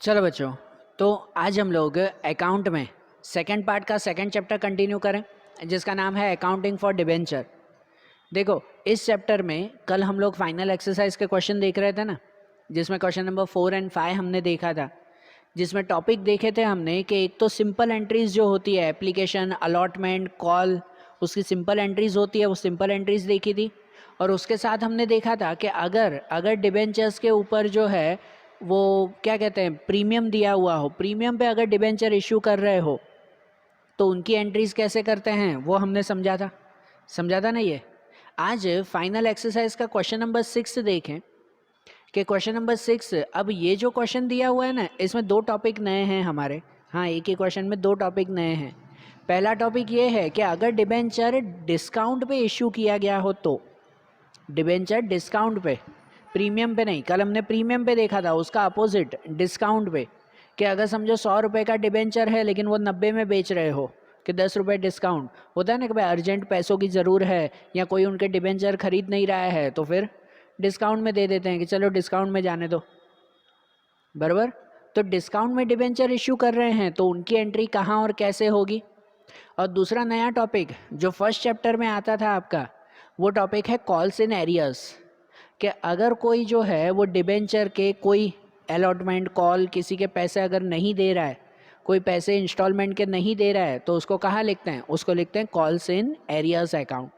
चलो बच्चों, तो आज हम लोग अकाउंट में सेकंड पार्ट का सेकंड चैप्टर कंटिन्यू करें, जिसका नाम है अकाउंटिंग फॉर डिबेंचर। देखो, इस चैप्टर में कल हम लोग फाइनल एक्सरसाइज के क्वेश्चन देख रहे थे ना, जिसमें क्वेश्चन नंबर 4 और 5 हमने देखा था, जिसमें टॉपिक देखे थे हमने कि एक तो सिंपल एंट्रीज जो होती है, एप्लीकेशन, अलॉटमेंट, कॉल, उसकी सिंपल एंट्रीज होती है, वो सिंपल एंट्रीज देखी थी। और उसके साथ हमने देखा था कि अगर डिबेंचर्स के ऊपर जो है वो क्या कहते हैं, प्रीमियम दिया हुआ हो, प्रीमियम पे अगर डिबेंचर इशू कर रहे हो तो उनकी एंट्रीज कैसे करते हैं वो हमने समझा था ना। ये आज फाइनल एक्सरसाइज का क्वेश्चन नंबर 6 देखें कि क्वेश्चन नंबर 6, अब ये जो क्वेश्चन दिया हुआ है ना, इसमें दो टॉपिक नए हैं हमारे। हाँ, एक ही क्वेश्चन में दो टॉपिक नए हैं। पहला टॉपिक ये है कि अगर डिबेंचर डिस्काउंट पे इशू किया गया हो तो, डिबेंचर डिस्काउंट पे, प्रीमियम पे नहीं। कल हमने प्रीमियम पे देखा था, उसका अपोजिट डिस्काउंट पे, कि अगर समझो 100 रुपये का डिबेंचर है लेकिन वो 90 में बेच रहे हो, कि 10 रुपये डिस्काउंट होता है ना, कि भाई अर्जेंट पैसों की ज़रूर है या कोई उनके डिबेंचर खरीद नहीं रहा है, तो फिर डिस्काउंट में दे देते हैं कि चलो डिस्काउंट में जाने दो, बराबर। तो डिस्काउंट में डिबेंचर इशू कर रहे हैं तो उनकी एंट्री कहाँ और कैसे होगी। और दूसरा नया टॉपिक जो फर्स्ट चैप्टर में आता था आपका, वो टॉपिक है कॉल्स इन एरियर्स, कि अगर कोई जो है वो डिबेंचर के कोई अलॉटमेंट, कॉल, किसी के पैसे अगर नहीं दे रहा है, कोई पैसे इंस्टॉलमेंट के नहीं दे रहा है, तो उसको कहाँ लिखते हैं, उसको लिखते हैं कॉल्स इन एरियर्स अकाउंट,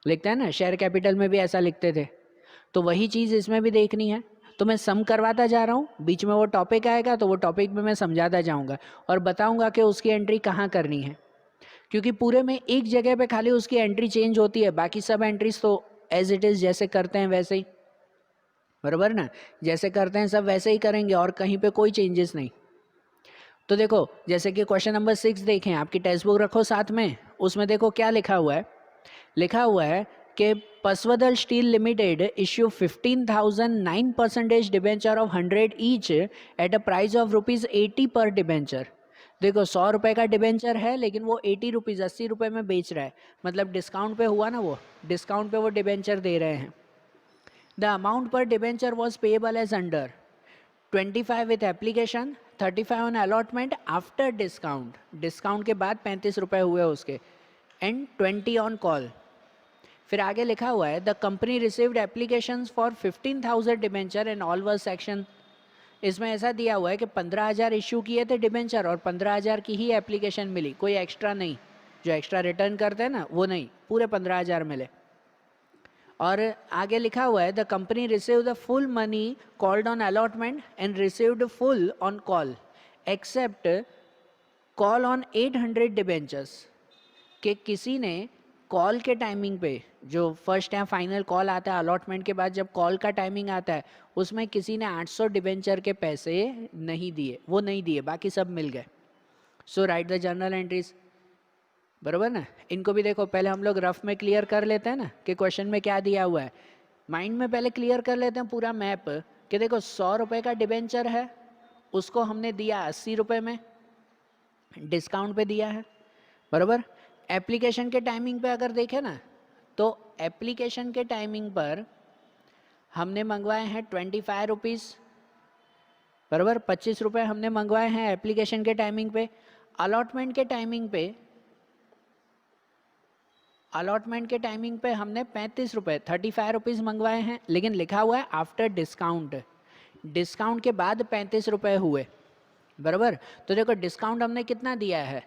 लिखते हैं ना। शेयर कैपिटल में भी ऐसा लिखते थे, तो वही चीज़ इसमें भी देखनी है। तो मैं सम करवाता जा रहा हूँ, बीच में वो टॉपिक आएगा तो वो टॉपिक में मैं समझाता जाऊँगा और बताऊँगा कि उसकी एंट्री कहाँ करनी है, क्योंकि पूरे में एक जगह पे खाली उसकी एंट्री चेंज होती है, बाकी सब एंट्रीज तो एज इट इज़ जैसे करते हैं वैसे ही, बराबर ना। जैसे करते हैं सब वैसे ही करेंगे और कहीं पे कोई चेंजेस नहीं। तो देखो, जैसे कि क्वेश्चन नंबर 6 देखें, आपकी टेक्स्ट बुक रखो साथ में, उसमें देखो क्या लिखा हुआ है। लिखा हुआ है कि पसवदल steel limited issue 15,009% debenture of 100 each at a price of ₹80 per debenture. देखो, 100 रुपये का डिबेंचर है लेकिन वो 80 रुपीज़, 80 रुपये में बेच रहा है, मतलब डिस्काउंट पे हुआ ना, वो डिस्काउंट पे वो डिबेंचर दे रहे हैं। The amount per debenture was payable as under 25 with application, 35 on allotment after discount, discount के बाद 35 रुपये हुए उसके, एंड 20 ऑन कॉल। फिर आगे लिखा हुआ है the company received applications for 15,000 debenture and all were section. इसमें ऐसा दिया हुआ है कि 15,000 इशू किए थे डिबेंचर और 15,000 की ही एप्लीकेशन मिली, कोई एक्स्ट्रा नहीं, जो एक्स्ट्रा रिटर्न करते हैं ना वो नहीं, पूरे 15,000 मिले। और आगे लिखा हुआ है the company receive the full money called on allotment and received full on call except call on 800 debentures, कि किसी ने कॉल के टाइमिंग पे, जो फर्स्ट या फाइनल कॉल आता है अलॉटमेंट के बाद, जब कॉल का टाइमिंग आता है उसमें किसी ने 800 डिबेंचर के पैसे नहीं दिए, वो नहीं दिए, बाकी सब मिल गए। सो राइट द जर्नल एंट्रीज, बराबर ना। इनको भी देखो, पहले हम लोग रफ में क्लियर कर लेते हैं ना कि क्वेश्चन में क्या दिया हुआ है, माइंड में पहले क्लियर कर लेते हैं पूरा मैप, कि देखो 100 रुपये का डिबेंचर है, उसको हमने दिया 80 रुपये में, डिस्काउंट पे दिया है, बराबर। एप्लीकेशन के टाइमिंग पे अगर देखें ना, तो एप्लीकेशन के टाइमिंग पर हमने मंगवाए हैं 25 रुपीज़, बराबर। 25 रुपये हमने मंगवाए हैं एप्लीकेशन के टाइमिंग पे। अलॉटमेंट के टाइमिंग पे, अलॉटमेंट के टाइमिंग पे हमने 35 रुपये, 35 रुपीज़ मंगवाए हैं, लेकिन लिखा हुआ है आफ्टर डिस्काउंट, डिस्काउंट के बाद 35 रुपये हुए, बराबर। तो देखो डिस्काउंट हमने कितना दिया है,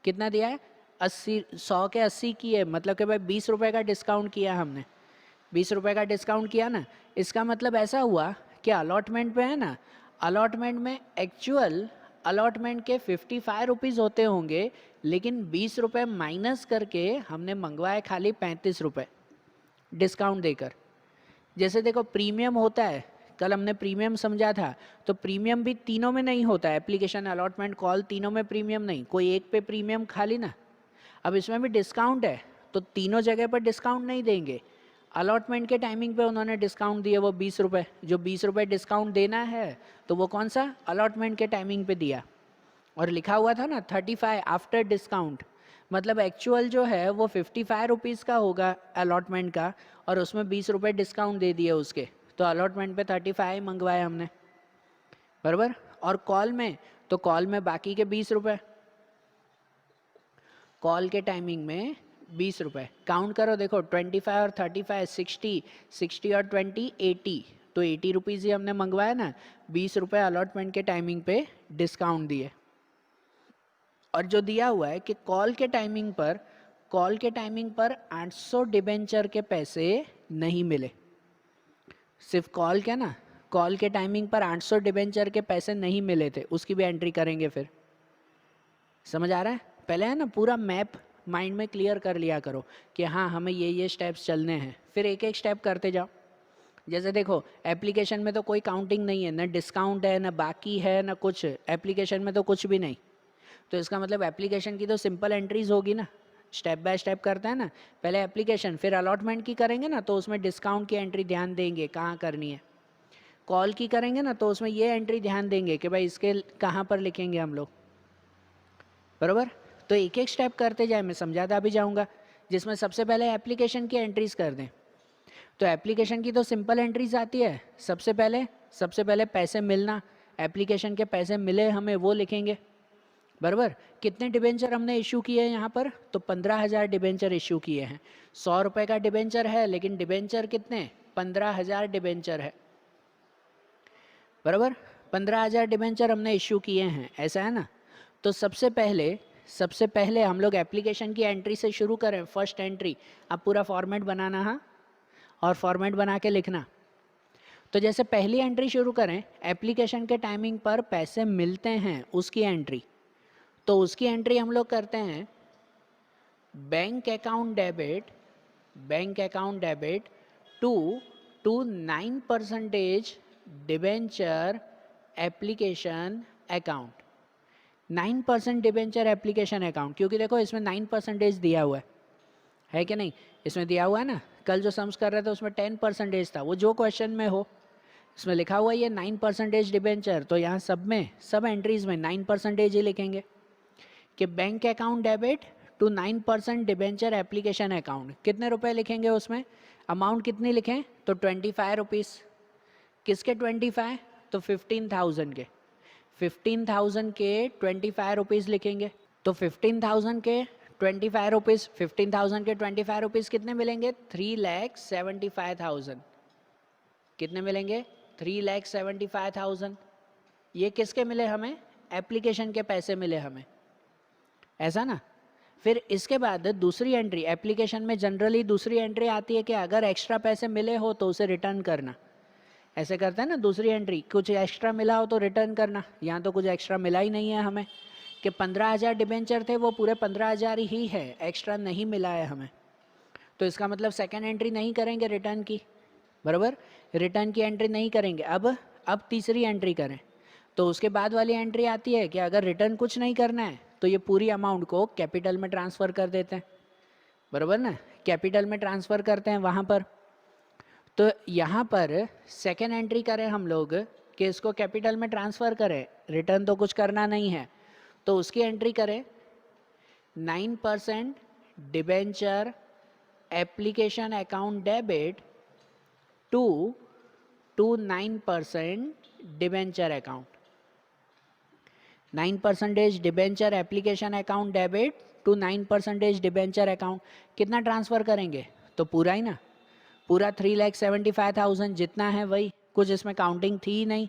कितना दिया है, 80, 100 के 80 किए, मतलब कि भाई 20 रुपये का डिस्काउंट किया हमने, 20 रुपये का डिस्काउंट किया ना। इसका मतलब ऐसा हुआ कि अलॉटमेंट पे है ना, अलॉटमेंट में एक्चुअल अलॉटमेंट के 55 रुपीज़ होते होंगे, लेकिन 20 रुपये माइनस करके हमने मंगवाए खाली 35 रुपये डिस्काउंट देकर। जैसे देखो प्रीमियम होता है, कल हमने प्रीमियम समझा था, तो प्रीमियम भी तीनों में नहीं होता है, एप्लीकेशन, अलॉटमेंट, कॉल, तीनों में प्रीमियम नहीं, कोई एक पे प्रीमियम खाली ना। अब इसमें भी डिस्काउंट है तो तीनों जगह पर डिस्काउंट नहीं देंगे। अलॉटमेंट के टाइमिंग पे उन्होंने डिस्काउंट दिए वो 20 रुपये, जो 20 रुपये डिस्काउंट देना है तो वो कौन सा, अलॉटमेंट के टाइमिंग पे दिया। और लिखा हुआ था ना 35 आफ्टर डिस्काउंट, मतलब एक्चुअल जो है वो 55 रुपीज़ का होगा अलॉटमेंट का, और उसमें 20 रुपये डिस्काउंट दे दिए उसके, तो अलॉटमेंट पे 35 मंगवाए हमने, बराबर। और कॉल में, तो कॉल में बाकी के 20 रुपये, कॉल के टाइमिंग में 20 रुपये। काउंट करो, देखो 25 और 35 60, 60 और 20 80, तो 80 रुपीज़ ही हमने मंगवाया ना, 20 रुपये अलॉटमेंट के टाइमिंग पे डिस्काउंट दिए। और जो दिया हुआ है कि कॉल के टाइमिंग पर 800 डिबेंचर के पैसे नहीं मिले। सिर्फ कॉल क्या ना, कॉल के टाइमिंग पर 800 डिबेंचर के पैसे नहीं मिले थे, उसकी भी एंट्री करेंगे। फिर समझ आ रहा है? पहले है ना पूरा मैप माइंड में क्लियर कर लिया करो कि हाँ हमें ये स्टेप्स चलने हैं, फिर एक एक स्टेप करते जाओ। जैसे देखो एप्लीकेशन में तो कोई काउंटिंग नहीं है, ना डिस्काउंट है, ना बाकी है, ना कुछ, एप्लीकेशन में तो कुछ भी नहीं। तो इसका मतलब एप्लीकेशन की तो सिंपल एंट्रीज होगी ना, स्टेप बाय स्टेप करते हैं ना, पहले एप्लीकेशन फिर अलॉटमेंट की करेंगे ना, तो उसमें डिस्काउंट की एंट्री ध्यान देंगे कहाँ करनी है। कॉल की करेंगे ना, तो उसमें ये एंट्री ध्यान देंगे कि भाई इसके कहाँ पर लिखेंगे हम लोग, बराबर। तो एक एक स्टेप करते जाए, मैं समझाता भी जाऊँगा। जिसमें सबसे पहले एप्लीकेशन की एंट्रीज कर दें, तो एप्लीकेशन की तो सिंपल एंट्रीज आती है। सबसे पहले पैसे मिलना, एप्लीकेशन के पैसे मिले हमें वो लिखेंगे, बराबर। कितने डिबेंचर हमने इशू किए हैं यहाँ पर, तो 15,000 डिबेंचर इशू किए हैं। 100 रुपये का डिबेंचर है, लेकिन डिबेंचर कितने, 15,000 डिबेंचर है, बराबर। 15,000 डिबेंचर हमने इशू किए हैं, ऐसा है ना। तो सबसे पहले हम लोग एप्लीकेशन की एंट्री से शुरू करें। फर्स्ट एंट्री, अब पूरा फॉर्मेट बनाना, हाँ, और फॉर्मेट बना के लिखना। तो जैसे पहली एंट्री शुरू करें, एप्लीकेशन के टाइमिंग पर पैसे मिलते हैं उसकी एंट्री, तो उसकी एंट्री हम लोग करते हैं bank account debit to 9% debenture application account. 9% debenture application account, क्योंकि देखो इसमें 9% दिया हुआ है कि नहीं, इसमें दिया हुआ है ना। कल जो सम्स कर रहे थे उसमें 10% था, वो जो क्वेश्चन में हो, इसमें लिखा हुआ है ये 9% डिबेंचर, तो यहाँ सब एंट्रीज में 9% ही लिखेंगे कि bank account debit to 9% debenture application account. कितने रुपए लिखेंगे उसमें, अमाउंट कितनी लिखें, तो 25 रुपीज़। किसके 25, तो 15,000 के, 15,000 के 25 रुपीज़ लिखेंगे। तो 15,000 के 25 रुपीज़, 15,000 के 25 रुपीज़ कितने मिलेंगे, 3,75,000। कितने मिलेंगे, 3,75,000। ये किसके मिले हमें, एप्लीकेशन के पैसे मिले हमें, ऐसा ना। फिर इसके बाद दूसरी एंट्री, एप्लीकेशन में जनरली दूसरी एंट्री आती है कि अगर एक्स्ट्रा पैसे मिले हो तो उसे रिटर्न करना, ऐसे करते हैं ना। दूसरी एंट्री, कुछ एक्स्ट्रा मिला हो तो रिटर्न करना। यहाँ तो कुछ एक्स्ट्रा मिला ही नहीं है हमें, कि 15,000 डिबेंचर थे, वो पूरे 15,000 ही है, एक्स्ट्रा नहीं मिला है हमें। तो इसका मतलब सेकेंड एंट्री नहीं करेंगे रिटर्न की, बराबर, रिटर्न की एंट्री नहीं करेंगे। अब तीसरी एंट्री करें, तो उसके बाद वाली एंट्री आती है कि अगर रिटर्न कुछ नहीं करना है तो ये पूरी अमाउंट को कैपिटल में ट्रांसफ़र कर देते हैं, बराबर ना, कैपिटल में ट्रांसफ़र करते हैं वहाँ पर। तो यहाँ पर सेकेंड एंट्री करें हम लोग कि इसको कैपिटल में ट्रांसफ़र करें, रिटर्न तो कुछ करना नहीं है, तो उसकी एंट्री करें 9% debenture application account debit to 9% debenture account. 9% debenture application account debit to 9% debenture account. कितना ट्रांसफ़र करेंगे, तो पूरा ही ना, पूरा 3,75,000 जितना है वही, कुछ इसमें काउंटिंग थी ही नहीं,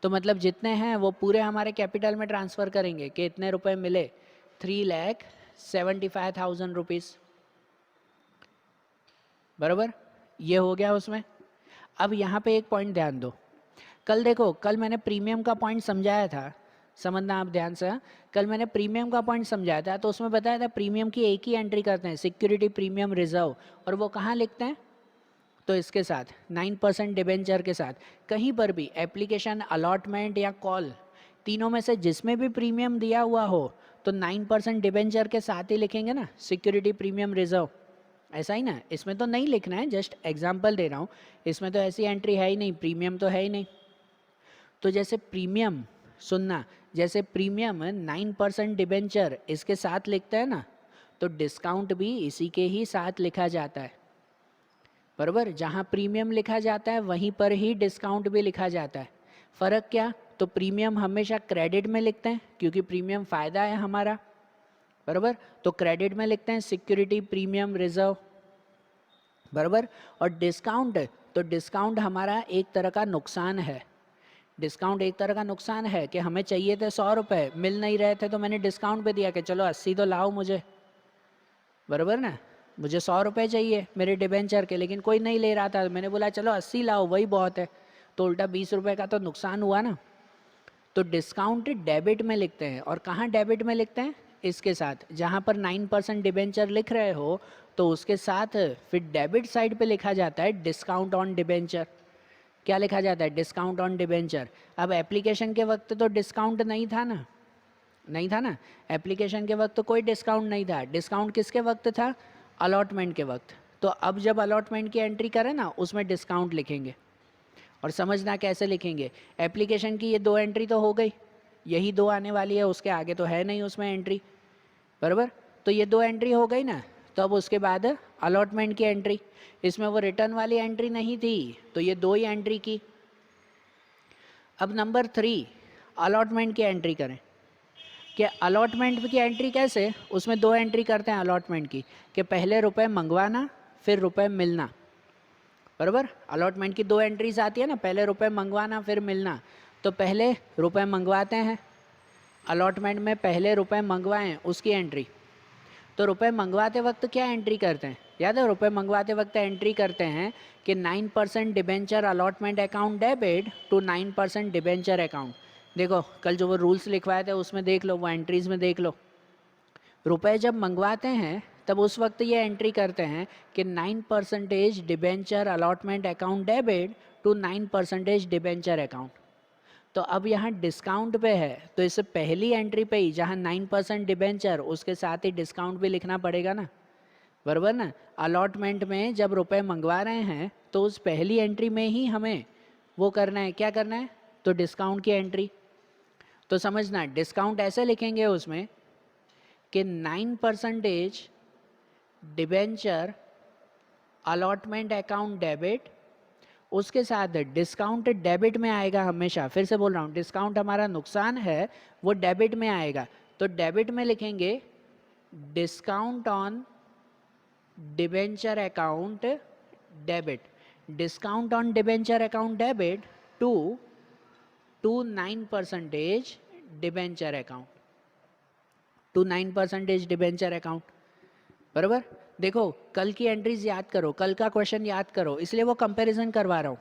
तो मतलब जितने हैं वो पूरे हमारे कैपिटल में ट्रांसफ़र करेंगे कि इतने रुपए मिले, 3,75,000 रुपीज़, बराबर। ये हो गया उसमें। अब यहाँ पे एक पॉइंट ध्यान दो, कल देखो, कल मैंने प्रीमियम का पॉइंट समझाया था, समझना आप ध्यान से। कल मैंने प्रीमियम का पॉइंट समझाया था, तो उसमें बताया था प्रीमियम की एक ही एंट्री करते हैं, सिक्योरिटी प्रीमियम रिजर्व, और वो कहाँ लिखते हैं, तो इसके साथ 9% डिबेंचर के साथ। कहीं पर भी एप्लीकेशन, अलॉटमेंट या कॉल, तीनों में से जिसमें भी प्रीमियम दिया हुआ हो तो 9% डिबेंचर के साथ ही लिखेंगे ना, सिक्योरिटी प्रीमियम रिजर्व, ऐसा ही ना। इसमें तो नहीं लिखना है, जस्ट एग्जांपल दे रहा हूँ, इसमें तो ऐसी एंट्री है ही नहीं, प्रीमियम तो है ही नहीं। तो जैसे प्रीमियम, सुनना, जैसे प्रीमियम 9% डिबेंचर इसके साथ लिखते हैं ना, तो डिस्काउंट भी इसी के ही साथ लिखा जाता है, बराबर। जहाँ प्रीमियम लिखा जाता है वहीं पर ही डिस्काउंट भी लिखा जाता है। फ़र्क क्या, तो प्रीमियम हमेशा क्रेडिट में लिखते हैं क्योंकि प्रीमियम फ़ायदा है हमारा, बराबर। तो क्रेडिट में लिखते हैं सिक्योरिटी प्रीमियम रिजर्व, बराबर। और डिस्काउंट, तो डिस्काउंट हमारा एक तरह का नुकसान है। डिस्काउंट एक तरह का नुकसान है कि हमें चाहिए थे 100 रुपये, मिल नहीं रहे थे तो मैंने डिस्काउंट पे दिया कि चलो 80 तो लाओ मुझे, बराबर ना। मुझे 100 रुपये चाहिए मेरे डिबेंचर के, लेकिन कोई नहीं ले रहा था, मैंने बोला चलो 80 लाओ वही बहुत है, तो उल्टा 20 रुपये का तो नुकसान हुआ ना। तो डिस्काउंट डेबिट में लिखते हैं। और कहाँ डेबिट में लिखते हैं? इसके साथ, जहाँ पर 9% डिबेंचर लिख रहे हो तो उसके साथ फिर डेबिट साइड पे लिखा जाता है डिस्काउंट ऑन डिबेंचर। क्या लिखा जाता है? Discount on debenture. अब एप्लीकेशन के वक्त तो डिस्काउंट नहीं था ना, नहीं था ना, एप्लीकेशन के वक्त तो कोई डिस्काउंट नहीं था। डिस्काउंट किसके वक्त था? अलॉटमेंट के वक्त। तो अब जब अलॉटमेंट की एंट्री करें ना उसमें डिस्काउंट लिखेंगे। और समझना कैसे लिखेंगे। एप्लीकेशन की ये 2 एंट्री तो हो गई, यही 2 आने वाली है, उसके आगे तो है नहीं उसमें एंट्री, बराबर। तो ये 2 एंट्री हो गई ना, तो अब उसके बाद अलॉटमेंट की एंट्री, इसमें वो रिटर्न वाली एंट्री नहीं थी तो ये 2 ही एंट्री की। अब नंबर 3 अलॉटमेंट की एंट्री करें। कि अलॉटमेंट की एंट्री कैसे? उसमें 2 एंट्री करते हैं अलॉटमेंट की, कि पहले रुपए मंगवाना फिर रुपए मिलना, बराबर। अलॉटमेंट की 2 एंट्रीज आती है ना, पहले रुपए मंगवाना फिर मिलना। तो पहले रुपए मंगवाते हैं, अलॉटमेंट में पहले रुपए मंगवाएं उसकी एंट्री। तो रुपए मंगवाते वक्त क्या एंट्री करते हैं? याद है, रुपए मंगवाते वक्त एंट्री करते हैं कि 9% debenture allotment account debit to 9% debenture account. देखो कल जो वो रूल्स लिखवाए थे उसमें देख लो, वो एंट्रीज में देख लो। रुपए जब मंगवाते हैं तब उस वक्त ये एंट्री करते हैं कि 9% debenture allotment account debit to 9% debenture account. तो अब यहाँ डिस्काउंट पे है तो इसे पहली एंट्री पे ही जहाँ 9% डिबेंचर उसके साथ ही डिस्काउंट भी लिखना पड़ेगा ना, बराबर ना। अलॉटमेंट में जब रुपए मंगवा रहे हैं तो उस पहली एंट्री में ही हमें वो करना है, क्या करना है? तो डिस्काउंट की एंट्री। तो समझना डिस्काउंट ऐसे लिखेंगे उसमें कि 9% डिबेंचर अलॉटमेंट अकाउंट डेबिट, उसके साथ डिस्काउंट डेबिट में आएगा हमेशा। फिर से बोल रहा हूँ, डिस्काउंट हमारा नुकसान है, वो डेबिट में आएगा। तो डेबिट में लिखेंगे discount on debenture account debit, discount on debenture account debit to 9% debenture account, to 9% debenture account, बराबर। देखो कल की एंट्रीज याद करो, कल का क्वेश्चन याद करो, इसलिए वो कंपैरिजन करवा रहा हूँ।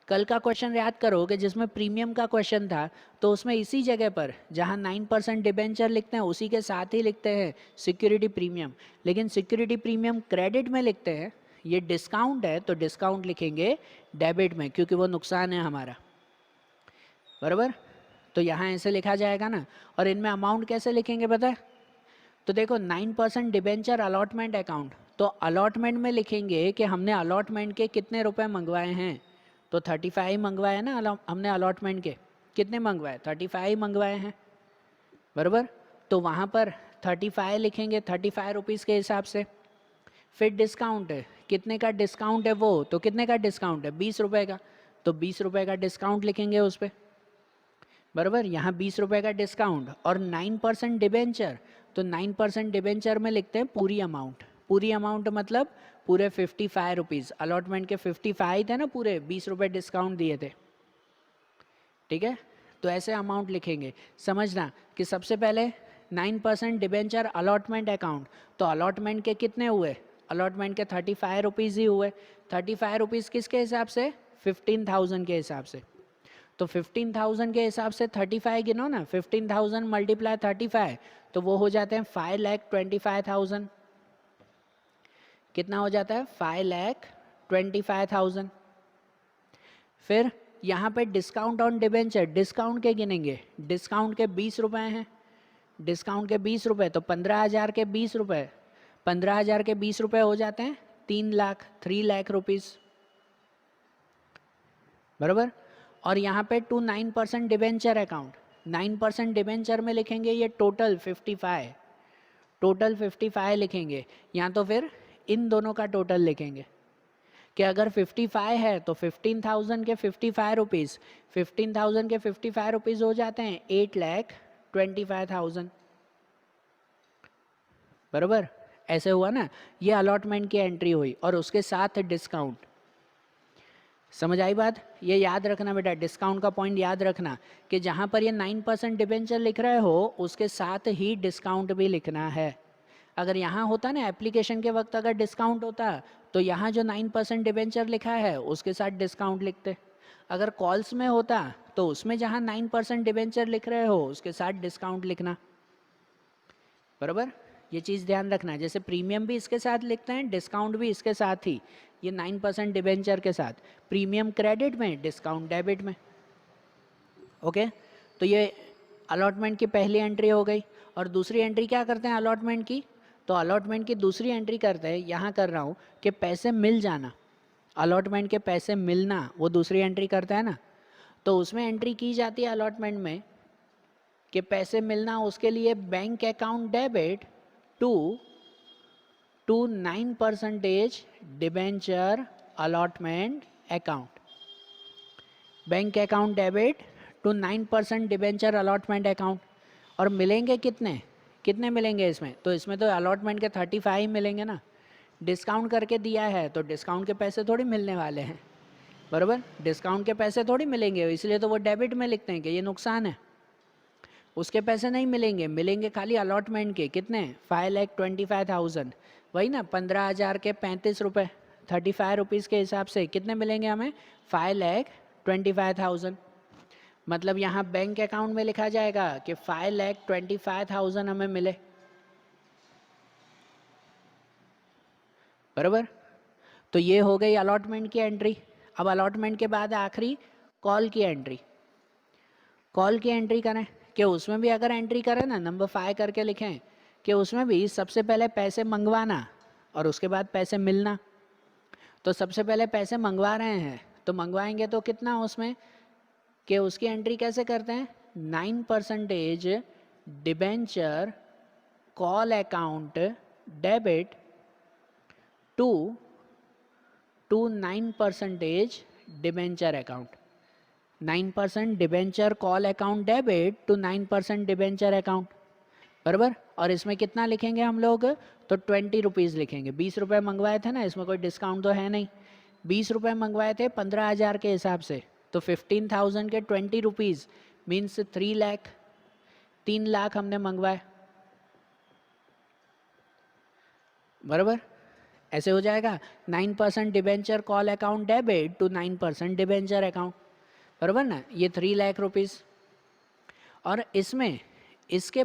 कल का क्वेश्चन याद करो कि जिसमें प्रीमियम का क्वेश्चन था, तो उसमें इसी जगह पर जहाँ 9% डिबेंचर लिखते हैं उसी के साथ ही लिखते हैं सिक्योरिटी प्रीमियम, लेकिन सिक्योरिटी प्रीमियम क्रेडिट में लिखते हैं। ये डिस्काउंट है तो डिस्काउंट लिखेंगे डेबिट में क्योंकि वो नुकसान है हमारा, बराबर। तो यहाँ ऐसे लिखा जाएगा ना। और इनमें अमाउंट कैसे लिखेंगे पता है? तो देखो 9% डिबेंचर अलॉटमेंट अकाउंट, तो अलॉटमेंट में लिखेंगे कि हमने अलॉटमेंट के कितने रुपए मंगवाए हैं। तो 35 मंगवाए ना हमने अलॉटमेंट के, कितने मंगवाए? 35 मंगवाए हैं, बराबर। तो वहाँ पर 35 लिखेंगे 35 रुपीज़ के हिसाब से। फिर डिस्काउंट है, कितने का डिस्काउंट है वो? तो कितने का डिस्काउंट है? 20 रुपये का, तो 20 रुपये का डिस्काउंट लिखेंगे उस पर, बराबर। यहाँ 20 रुपये का डिस्काउंट। और 9% डिबेंचर, तो 9% डिबेंचर में लिखते हैं पूरी अमाउंट। पूरी अमाउंट मतलब पूरे 55 रुपीज़, अलॉटमेंट के 55 थे ना पूरे, 20 रुपये डिस्काउंट दिए थे, ठीक है। तो ऐसे अमाउंट लिखेंगे। समझना कि सबसे पहले 9% डिबेंचर अलॉटमेंट अकाउंट, तो अलॉटमेंट के कितने हुए? अलॉटमेंट के 35 रुपीज़ ही हुए। 35 रुपीज़ किसके हिसाब से? 15,000 के हिसाब से। तो 15,000 के हिसाब से 35 गिनो ना, 15,000 मल्टीप्लाई 35, तो वो हो जाते हैं 5,25,000। कितना हो जाता है? 5,25,000। फिर यहाँ पे डिस्काउंट ऑन डिबेंचर, डिस्काउंट के गिनेंगे, डिस्काउंट के 20 रुपये हैं, डिस्काउंट के 20 रुपये, तो 15,000 के 20 रुपये, 15,000 के 20 रुपये हो जाते हैं 3 लाख, 3 लाख रुपीज़, बराबर। और यहाँ पे टू 9% डिबेंचर अकाउंट, 9% डिबेंचर में लिखेंगे ये टोटल 55, टोटल 55 लिखेंगे। या तो फिर इन दोनों का टोटल लिखेंगे कि अगर 55 है तो 15,000 के 55 रुपीज़, 15,000 के 55 रुपीज़ हो जाते हैं 8,25,000, बराबर। ऐसे हुआ ना, ये अलॉटमेंट की एंट्री हुई और उसके साथ डिस्काउंट। समझ आई बात? ये याद रखना बेटा, डिस्काउंट का पॉइंट याद रखना कि जहाँ पर ये 9% डिबेंचर लिख रहे हो उसके साथ ही डिस्काउंट भी लिखना है। अगर यहाँ होता ना एप्लीकेशन के वक्त अगर डिस्काउंट होता तो यहाँ जो 9% डिबेंचर लिखा है उसके साथ डिस्काउंट लिखते। अगर कॉल्स में होता तो उसमें जहाँ 9% डिबेंचर लिख रहे हो उसके साथ डिस्काउंट लिखना, बराबर। ये चीज़ ध्यान रखना, जैसे प्रीमियम भी इसके साथ लिखते हैं, डिस्काउंट भी इसके साथ ही, ये 9% डिबेंचर के साथ, प्रीमियम क्रेडिट में, डिस्काउंट डेबिट में। ओके, तो ये अलॉटमेंट की पहली एंट्री हो गई। और दूसरी एंट्री क्या करते हैं अलॉटमेंट की? तो अलॉटमेंट की दूसरी एंट्री करते हैं, यहाँ कर रहा हूँ कि पैसे मिल जाना, अलॉटमेंट के पैसे मिलना, वो दूसरी एंट्री करता है ना। तो उसमें एंट्री की जाती है अलॉटमेंट में कि पैसे मिलना, उसके लिए bank account debit to 9% debenture allotment account, bank account debit to 9% debenture allotment account. और मिलेंगे कितने कितने मिलेंगे इसमें? तो इसमें तो अलॉटमेंट के 35 मिलेंगे ना, डिस्काउंट करके दिया है तो डिस्काउंट के पैसे थोड़ी मिलने वाले हैं, बराबर। डिस्काउंट के पैसे थोड़ी मिलेंगे, इसलिए तो वो डेबिट में लिखते हैं कि ये नुकसान है, उसके पैसे नहीं मिलेंगे, मिलेंगे खाली अलॉटमेंट के। कितने? 5,25,000, वही ना 15,000 के 35 रुपये, 35 रुपीज़ के हिसाब से कितने मिलेंगे हमें? 5,25,000। मतलब यहाँ बैंक अकाउंट में लिखा जाएगा कि 5,25,000 हमें मिले, बराबर। तो ये हो गई अलॉटमेंट की एंट्री। अब अलॉटमेंट के बाद आखिरी कॉल की एंट्री। कॉल की एंट्री करें कि उसमें भी अगर एंट्री करें ना, नंबर 5 करके लिखें कि उसमें भी सबसे पहले पैसे मंगवाना और उसके बाद पैसे मिलना। तो सबसे पहले पैसे मंगवा रहे हैं तो मंगवाएंगे तो कितना उसमें, कि उसकी एंट्री कैसे करते हैं? 9% debenture call account debit to 9% debenture account, 9% debenture call account debit to 9% debenture account, बराबर। और इसमें कितना लिखेंगे हम लोग? तो 20 रुपीज़ लिखेंगे। 20 रुपये मंगवाए थे ना, इसमें कोई डिस्काउंट तो है नहीं, 20 रुपये मंगवाए थे 15,000 के हिसाब से, तो 15,000 के 20 रुपीज़ मीन्स 3 लाख, 3 लाख हमने मंगवाए, बराबर। ऐसे हो जाएगा 9% debenture call account debit to 9% debenture account, बराबर ना, ये 3 लाख रुपीज़। और इसमें इसके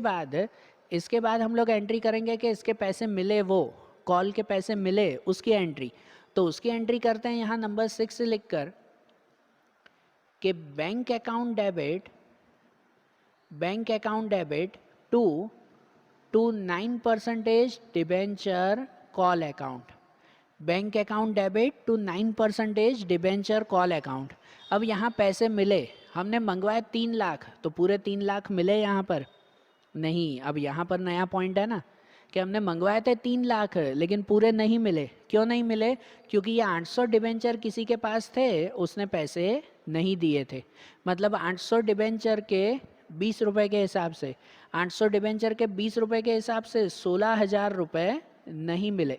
बाद हम लोग एंट्री करेंगे कि इसके पैसे मिले, वो कॉल के पैसे मिले उसकी एंट्री। तो उसकी एंट्री करते हैं यहाँ नंबर 6 लिखकर कि bank account debit to 9% debenture call account, bank account debit to 9% debenture call account. अब यहाँ पैसे मिले, हमने मंगवाए 3 लाख, तो पूरे 3 लाख मिले यहाँ पर नहीं। अब यहाँ पर नया पॉइंट है ना कि हमने मंगवाए थे 3 लाख लेकिन पूरे नहीं मिले। क्यों नहीं मिले? क्योंकि ये 800 डिबेंचर किसी के पास थे, उसने पैसे नहीं दिए थे। मतलब 800 डिबेंचर के 20 रुपये के हिसाब से, 800 डिबेंचर के 20 रुपये के हिसाब से 16,000 रुपये नहीं मिले,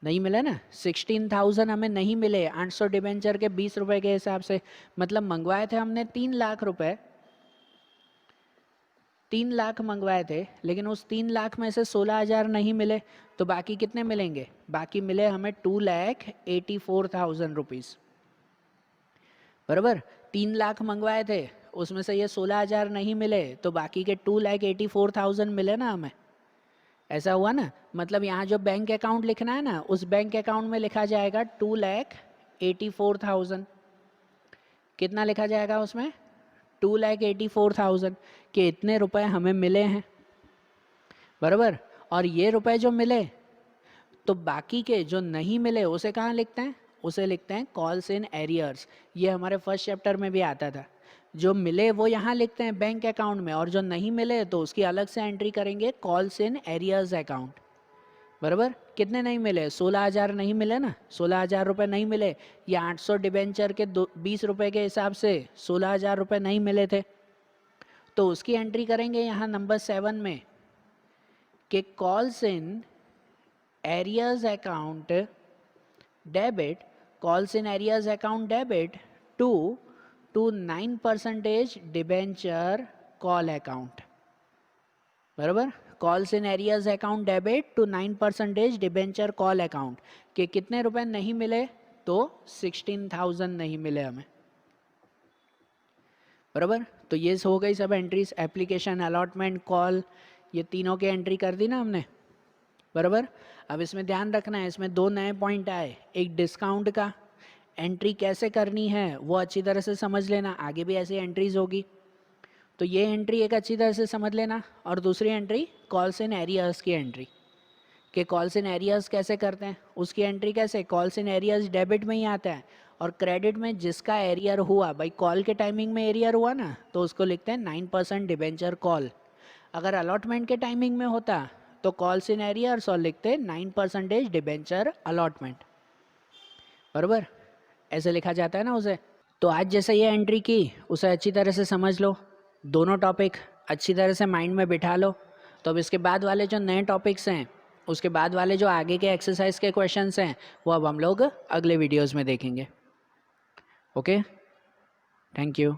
नहीं मिले ना, 16,000 हमें नहीं मिले 800 डिबेंचर के 20 रुपये के हिसाब से। मतलब मंगवाए थे हमने 3 लाख रुपए, 3 लाख मंगवाए थे लेकिन उस 3 लाख में से 16,000 नहीं मिले, तो बाकी कितने मिलेंगे? बाकी मिले हमें 2,84,000 रुपीज़, बराबर। 3 लाख मंगवाए थे, उसमें से ये 16,000 नहीं मिले, तो बाकी के 2,84,000 मिले ना हमें। ऐसा हुआ ना, मतलब यहाँ जो बैंक अकाउंट लिखना है ना, उस बैंक अकाउंट में लिखा जाएगा 2,84,000। कितना लिखा जाएगा उसमें? 2,84,000 के इतने रुपए हमें मिले हैं, बराबर। और ये रुपए जो मिले, तो बाकी के जो नहीं मिले उसे कहाँ लिखते हैं? उसे लिखते हैं कॉल्स इन एरियर्स। ये हमारे फर्स्ट चैप्टर में भी आता था। जो मिले वो यहाँ लिखते हैं बैंक अकाउंट में, और जो नहीं मिले तो उसकी अलग से एंट्री करेंगे कॉल्स इन एरियर्स अकाउंट। बराबर। कितने नहीं मिले? 16,000 नहीं मिले ना, 16,000 रुपये नहीं मिले। या 800 डिबेंचर के 20 रुपये के हिसाब से 16,000 रुपये नहीं मिले थे, तो उसकी एंट्री करेंगे यहाँ नंबर 7 में कि calls in arrears account debit, calls in arrears account debit to 9% debenture call account. बराबर। Calls in arrears account debit to 9% debenture call account के कितने रुपए नहीं मिले? तो 16,000 नहीं मिले हमें। बराबर। तो ये हो गई सब एंट्रीज, एप्लीकेशन, अलॉटमेंट, कॉल, ये तीनों की एंट्री कर दी ना हमने। बराबर। अब इसमें ध्यान रखना है, इसमें 2 नए पॉइंट आए। एक डिस्काउंट का एंट्री कैसे करनी है वो अच्छी तरह से समझ लेना, आगे भी ऐसी एंट्रीज होगी, तो ये एंट्री एक अच्छी तरह से समझ लेना। और दूसरी एंट्री कॉल्स इन एरियर्स की एंट्री, कि कॉल्स इन एरियर्स कैसे करते हैं, उसकी एंट्री कैसे, कॉल्स इन एरियर्स डेबिट में ही आता है, और क्रेडिट में जिसका एरियर हुआ, भाई कॉल के टाइमिंग में एरियर हुआ ना, तो उसको लिखते हैं 9% डिबेंचर कॉल। अगर अलॉटमेंट के टाइमिंग में होता तो कॉल्स इन एरियर्स और लिखते 9% डिबेंचर अलॉटमेंट। बराबर, ऐसे लिखा जाता है ना उसे। तो आज जैसे ये एंट्री की उसे अच्छी तरह से समझ लो, दोनों टॉपिक अच्छी तरह से माइंड में बिठा लो। तो अब इसके बाद वाले जो नए टॉपिक्स हैं, उसके बाद वाले जो आगे के एक्सरसाइज के क्वेश्चंस हैं, वो अब हम लोग अगले वीडियोस में देखेंगे। Okay, thank you.